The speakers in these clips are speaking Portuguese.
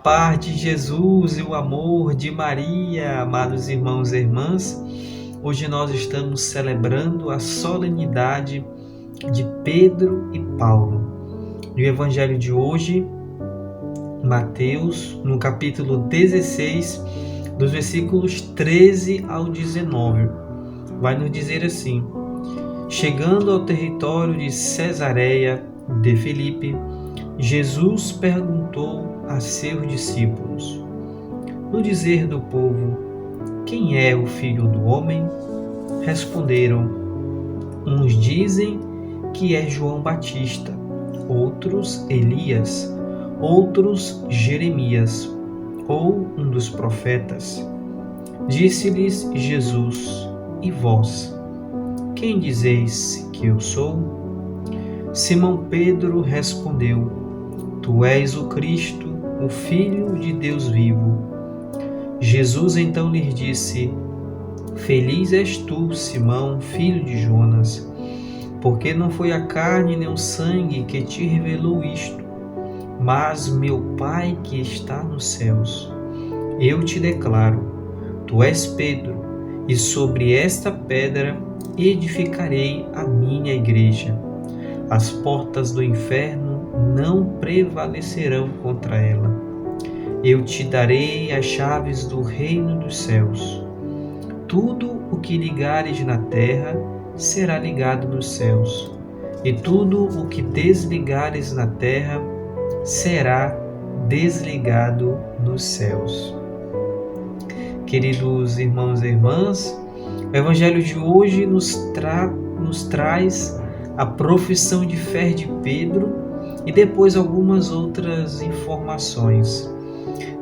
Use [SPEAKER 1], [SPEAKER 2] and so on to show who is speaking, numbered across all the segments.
[SPEAKER 1] paz de Jesus e o amor de Maria, amados irmãos e irmãs, hoje nós estamos celebrando a solenidade de Pedro e Paulo. No Evangelho de hoje, Mateus, no capítulo 16, dos versículos 13 ao 19, vai nos dizer assim: chegando ao território de Cesareia de Filipe, Jesus perguntou a seus discípulos: no dizer do povo, quem é o Filho do Homem? Responderam: uns dizem que é João Batista, outros Elias, outros Jeremias, ou um dos profetas. Disse-lhes Jesus: e vós, quem dizeis que eu sou? Simão Pedro respondeu: tu és o Cristo, o Filho de Deus vivo. Jesus então lhes disse: feliz és tu, Simão, filho de Jonas, porque não foi a carne nem o sangue que te revelou isto, mas meu Pai que está nos céus. Eu te declaro, tu és Pedro, e sobre esta pedra edificarei a minha igreja. As portas do inferno não prevalecerão contra ela. Eu te darei as chaves do reino dos céus. Tudo o que ligares na terra será ligado nos céus, e tudo o que desligares na terra será desligado nos céus. Queridos irmãos e irmãs, o Evangelho de hoje nos traz a profissão de fé de Pedro e depois algumas outras informações.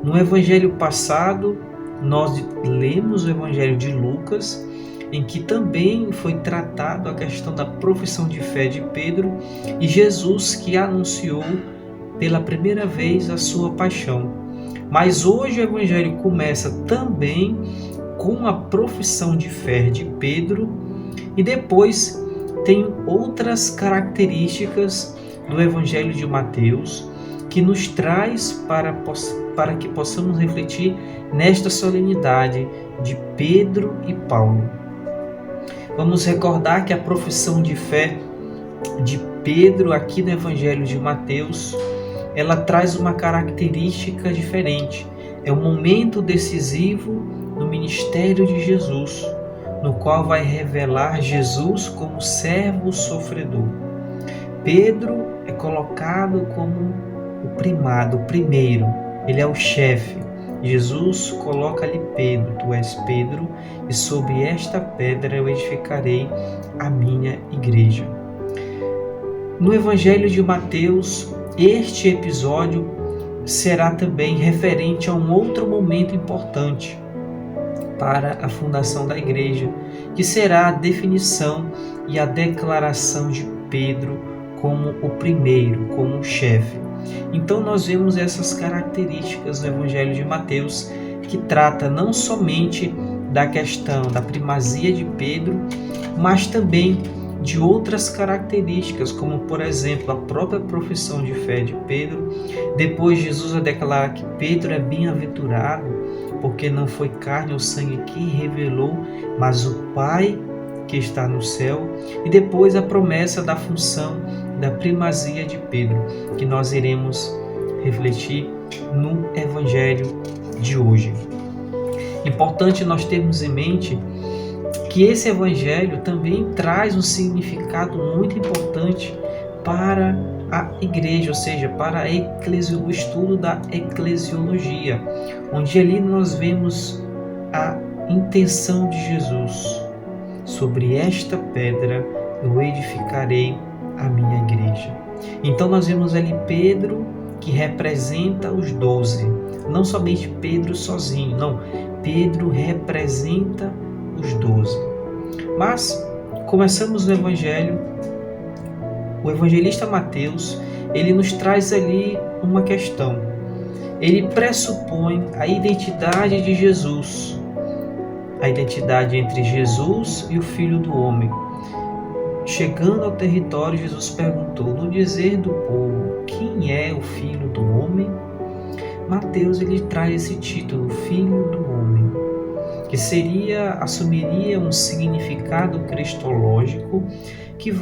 [SPEAKER 1] No Evangelho passado, nós lemos o Evangelho de Lucas, em que também foi tratado a questão da profissão de fé de Pedro e Jesus que anunciou pela primeira vez a sua paixão. Mas hoje o Evangelho começa também com a profissão de fé de Pedro e depois tem outras características do Evangelho de Mateus que nos traz para que possamos refletir nesta solenidade de Pedro e Paulo. Vamos recordar que a profissão de fé de Pedro aqui no Evangelho de Mateus, ela traz uma característica diferente. É um momento decisivo no ministério de Jesus, no qual vai revelar Jesus como servo sofredor. Pedro é colocado como o primado, o primeiro, ele é o chefe. Jesus coloca ali Pedro: tu és Pedro, e sobre esta pedra eu edificarei a minha igreja. No Evangelho de Mateus, este episódio será também referente a um outro momento importante para a fundação da igreja, que será a definição e a declaração de Pedro como o primeiro, como o chefe. Então nós vemos essas características no Evangelho de Mateus, que trata não somente da questão da primazia de Pedro, mas também de outras características, como por exemplo a própria profissão de fé de Pedro. Depois Jesus vai declarar que Pedro é bem-aventurado, porque não foi carne ou sangue que revelou, mas o Pai que está no céu. E depois a promessa da função da primazia de Pedro, que nós iremos refletir no Evangelho de hoje. Importante nós termos em mente que esse Evangelho também traz um significado muito importante para a igreja, ou seja, para o estudo da eclesiologia, onde ali nós vemos a intenção de Jesus: sobre esta pedra eu edificarei a minha igreja. Então nós vemos ali Pedro, que representa os 12, não somente Pedro sozinho, não, Pedro representa os 12. Mas começamos no Evangelho, o evangelista Mateus, ele nos traz ali uma questão. Ele pressupõe a identidade de Jesus, a identidade entre Jesus e o Filho do Homem. Chegando ao território, Jesus perguntou: no dizer do povo, quem é o Filho do Homem? Mateus ele traz esse título, Filho do Homem, que assumiria um significado cristológico que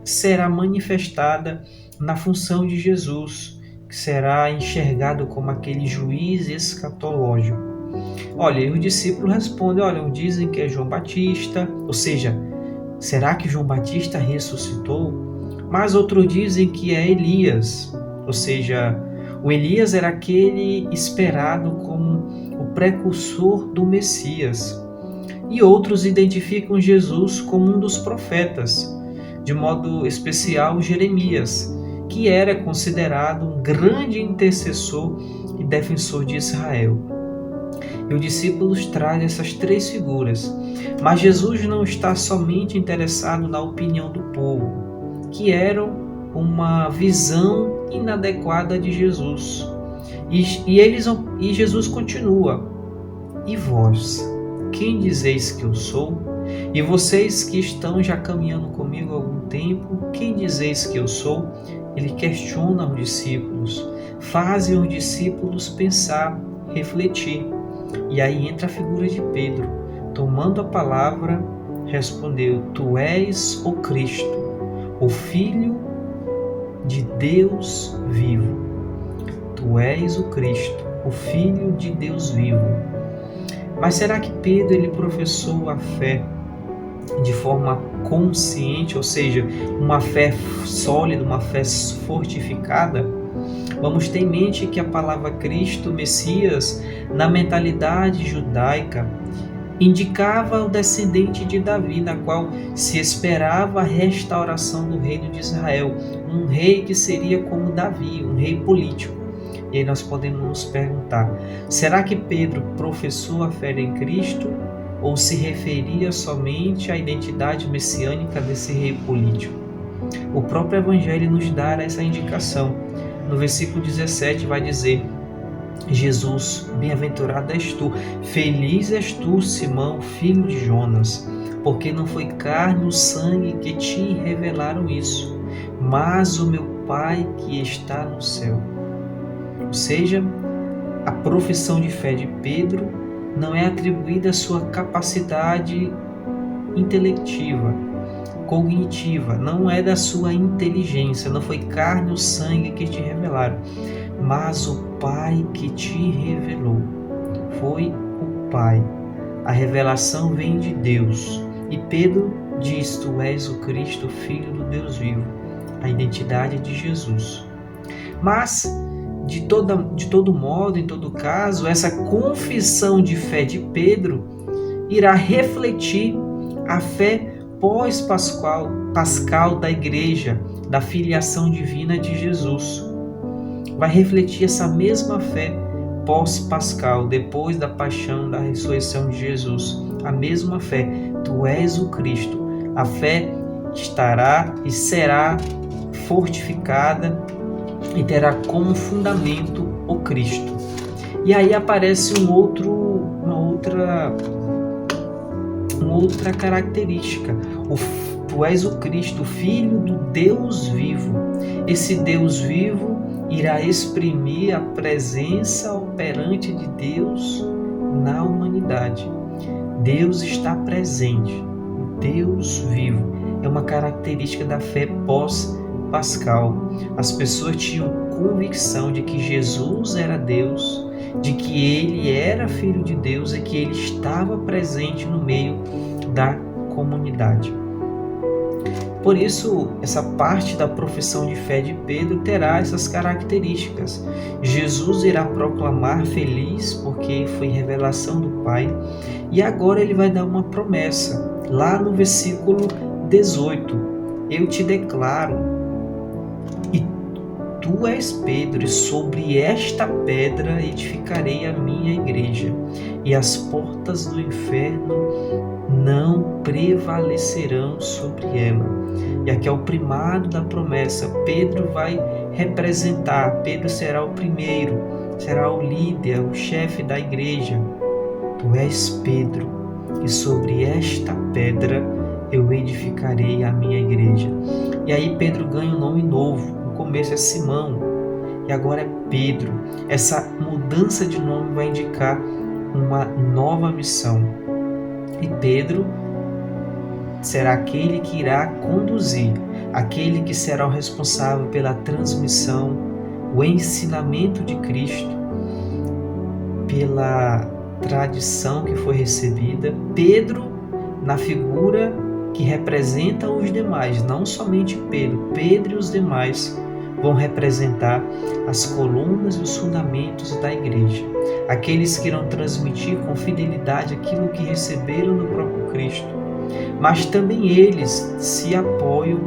[SPEAKER 1] será manifestada na função de Jesus, que será enxergado como aquele juiz escatológico. Olha, e os discípulos respondem, dizem que é João Batista, ou seja, será que João Batista ressuscitou? Mas outros dizem que é Elias, ou seja, o Elias era aquele esperado como o precursor do Messias. E outros identificam Jesus como um dos profetas, de modo especial Jeremias, que era considerado um grande intercessor e defensor de Israel. E os discípulos trazem essas três figuras, mas Jesus não está somente interessado na opinião do povo, que eram uma visão inadequada de Jesus. E Jesus continua, e vós, quem dizeis que eu sou? E vocês que estão já caminhando comigo há algum tempo, quem dizeis que eu sou? Ele questiona os discípulos, fazem os discípulos pensar, refletir. E aí entra a figura de Pedro, tomando a palavra, respondeu, tu és o Cristo, o Filho de Deus vivo. Tu és o Cristo, o Filho de Deus vivo. Mas será que Pedro ele professou a fé de forma consciente, ou seja, uma fé sólida, uma fé fortificada? Vamos ter em mente que a palavra Cristo, Messias, na mentalidade judaica, indicava o descendente de Davi, na qual se esperava a restauração do reino de Israel, um rei que seria como Davi, um rei político. E aí nós podemos nos perguntar, será que Pedro professou a fé em Cristo ou se referia somente à identidade messiânica desse rei político? O próprio Evangelho nos dá essa indicação. No versículo 17 vai dizer, Jesus, bem-aventurado és tu, feliz és tu, Simão, filho de Jonas, porque não foi carne ou sangue que te revelaram isso, mas o meu Pai que está no céu. Ou seja, a profissão de fé de Pedro não é atribuída à sua capacidade intelectiva, cognitiva, não é da sua inteligência, não foi carne ou sangue que te revelaram, mas o Pai que te revelou. Foi o Pai. A revelação vem de Deus. E Pedro diz, tu és o Cristo, Filho do Deus vivo. A identidade de Jesus. Mas, de todo modo, em todo caso, essa confissão de fé de Pedro irá refletir a fé pós-pascal da igreja, da filiação divina de Jesus. Vai refletir essa mesma fé pós-pascal, depois da paixão, da ressurreição de Jesus. A mesma fé, tu és o Cristo. A fé estará e será fortificada e terá como fundamento o Cristo. E aí aparece uma outra característica. Tu és o Cristo, Filho do Deus vivo. Esse Deus vivo irá exprimir a presença operante de Deus na humanidade. Deus está presente, o Deus vivo. É uma característica da fé pós-pascal. As pessoas tinham convicção de que Jesus era Deus, de que ele era Filho de Deus e que ele estava presente no meio da comunidade. Por isso, essa parte da profissão de fé de Pedro terá essas características. Jesus irá proclamar feliz porque foi revelação do Pai. E agora ele vai dar uma promessa. Lá no versículo 18. Eu te declaro, e tu és Pedro, e sobre esta pedra edificarei a minha igreja, e as portas do inferno não prevalecerão sobre ela. E aqui é o primado da promessa. Pedro vai representar, Pedro será o primeiro, será o líder, o chefe da igreja. Tu és Pedro, e sobre esta pedra eu edificarei a minha igreja. E aí Pedro ganha um nome novo. No começo é Simão, e agora é Pedro. Essa mudança de nome vai indicar uma nova missão. E Pedro será aquele que irá conduzir, aquele que será o responsável pela transmissão, o ensinamento de Cristo, pela tradição que foi recebida. Pedro, na figura que representa os demais, não somente Pedro, Pedro e os demais vão representar as colunas e os fundamentos da igreja, aqueles que irão transmitir com fidelidade aquilo que receberam do próprio Cristo, mas também eles se apoiam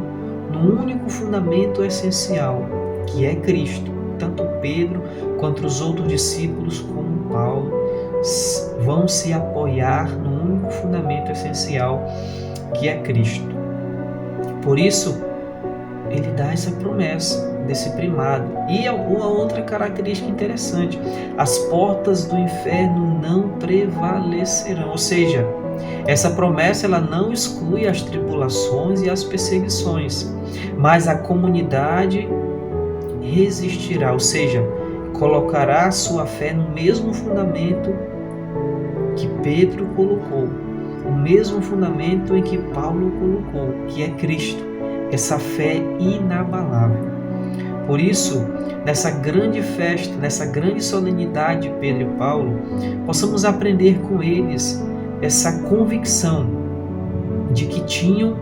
[SPEAKER 1] no único fundamento essencial, que é Cristo. Tanto Pedro quanto os outros discípulos, como Paulo, vão se apoiar no único fundamento essencial, que é Cristo. Por isso, ele dá essa promessa desse primado. E uma outra característica interessante: as portas do inferno não prevalecerão. Ou seja, essa promessa ela não exclui as tribulações e as perseguições, mas a comunidade resistirá, ou seja, colocará a sua fé no mesmo fundamento que Pedro colocou, o mesmo fundamento em que Paulo colocou, que é Cristo, essa fé inabalável. Por isso, nessa grande festa, nessa grande solenidade de Pedro e Paulo, possamos aprender com eles essa convicção de que tinham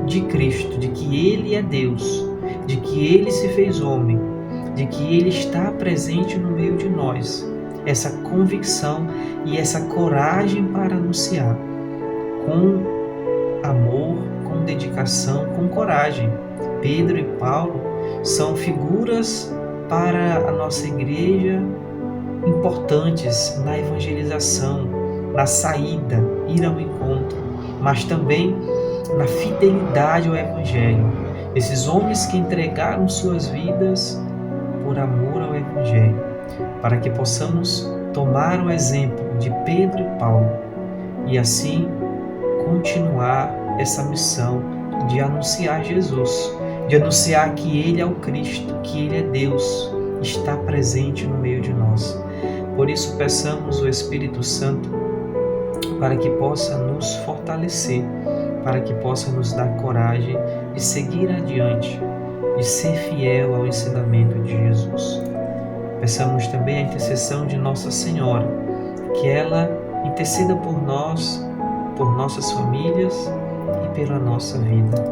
[SPEAKER 1] de Cristo, de que Ele é Deus, de que Ele se fez homem, de que Ele está presente no meio de nós. Essa convicção e essa coragem para anunciar com amor, com dedicação, com coragem. Pedro e Paulo são figuras para a nossa igreja importantes na evangelização, na saída, ir ao encontro, mas também na fidelidade ao Evangelho. Esses homens que entregaram suas vidas por amor ao Evangelho, para que possamos tomar o exemplo de Pedro e Paulo e assim continuar essa missão de anunciar Jesus, de anunciar que Ele é o Cristo, que Ele é Deus, está presente no meio de nós. Por isso, peçamos o Espírito Santo para que possa nos fortalecer, para que possa nos dar coragem de seguir adiante, de ser fiel ao ensinamento de Jesus. Peçamos também a intercessão de Nossa Senhora, que ela interceda por nós, por nossas famílias e pela nossa vida.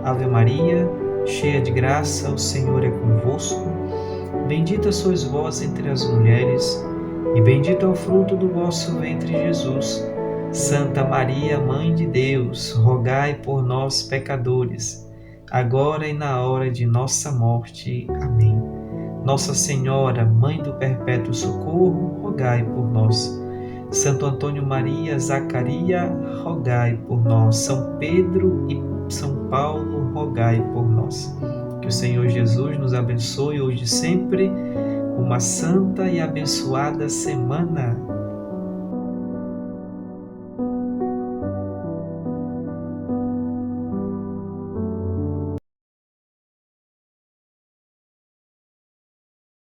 [SPEAKER 1] Ave Maria, cheia de graça, o Senhor é convosco. Bendita sois vós entre as mulheres, e bendito é o fruto do vosso ventre, Jesus. Santa Maria, Mãe de Deus, rogai por nós, pecadores, agora e na hora de nossa morte. Amém. Nossa Senhora, Mãe do Perpétuo Socorro, rogai por nós. Santo Antônio Maria Zacaria, rogai por nós. São Pedro e São Paulo, rogai por nós. Que o Senhor Jesus nos abençoe hoje e sempre. Uma santa e abençoada semana.